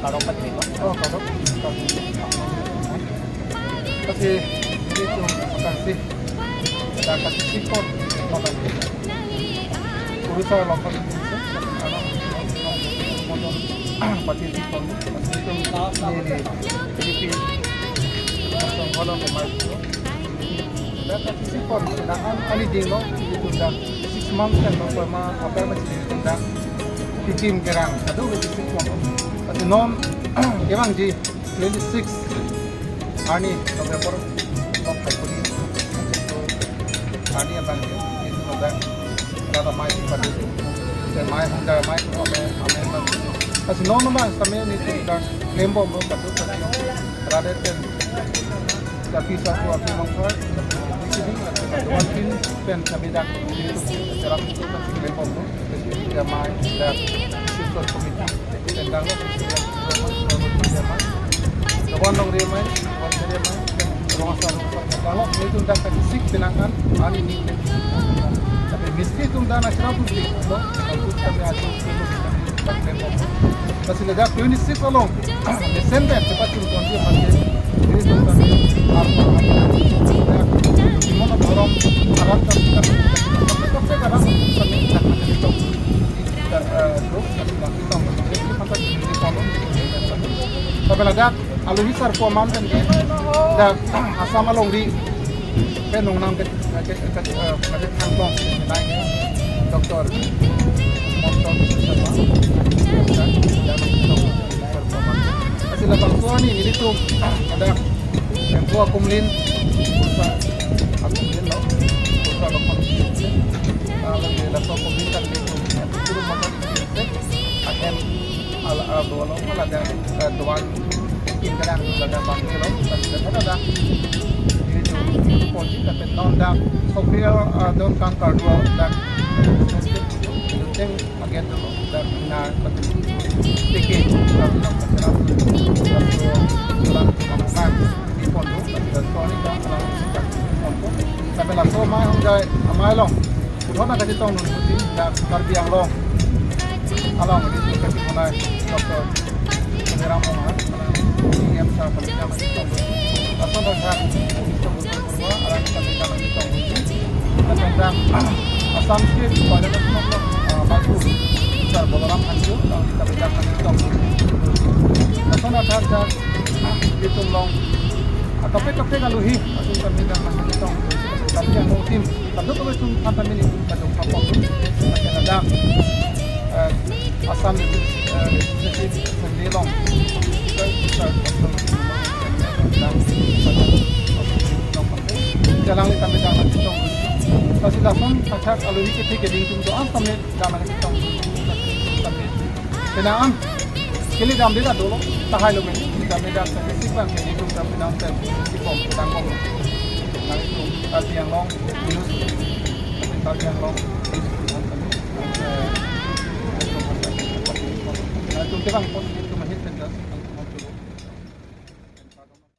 karok pa din ito. Oh, karok. Kasi dito makasih ada kasih sipon makan. Urusan lokal itu modal pati sipon kasi itu ini langsung kalau kemar ada kasih sipon sedangkan kali dino itu dah 6 months kan sama apa macam itu dah tim gerang aduh itu sipon tapi non emang ji 26 Ani November top Februari Ani yang bangkit itu sudah rata mai pada itu dan mai hingga mai amen kasi non naman kami ni sudah lembo mo katu rada ten tapi satu aku mengkor di sini dua pin pen kami dah itu secara itu kasi lembo mo jadi mai dan siswa komite dan dalo Kawan dong dia main, rumah kalau itu dah kasih bilangan hari ini. Tapi mesti itu dah nasional publik, loh. Kalau kami ada masih lega 26 along. Desember cepat turun dia pakai. Ini itu kami di mana orang akan kita sekarang kami nak itu grup kita menjadi fantastis di kolom. Tapi lega alu hisar ko mountain ke da asama long di penung nam ke kangkong nai doktor motor sama kasi la bangso ni dito ada yang tua kumlin kursa akumlin no kursa lokon lagi la so kumlin kan dito puro makan akan ala dolo wala da doan in kadang ada bangke loh dan ada itu kunci tapi non dah sopir don kanker dua dan yang bagian dulu dan benar betul tiket kalau masyarakat jalan makan di pondok dan soalnya dah kalau pondok tapi lah so mai honggai amai long udah nak kasih tahu nanti dan karbiang long along itu kasih mulai dokter penyerang orang yang saya kerja masih tahu atau dah itu betul alam kami kami tahu dan tentang asam sih pada waktu bagus besar bolaram hancur dan kita bedah kami tahu atau dah itu long atau PKP kalau hi atau kami dah masih tahu tapi yang tim tapi kalau itu kata ini pada apa masih ada asam itu sendiri long jalan kami dalam itu pasti langsung pacar kalau ini kita geding itu doang kami dalam itu kami kenaan kili dalam dia dulu tahai lo ini kami dalam spesifik ini itu kami dalam spesifik tanggung nanti itu tadi yang long minus tadi yang long itu kita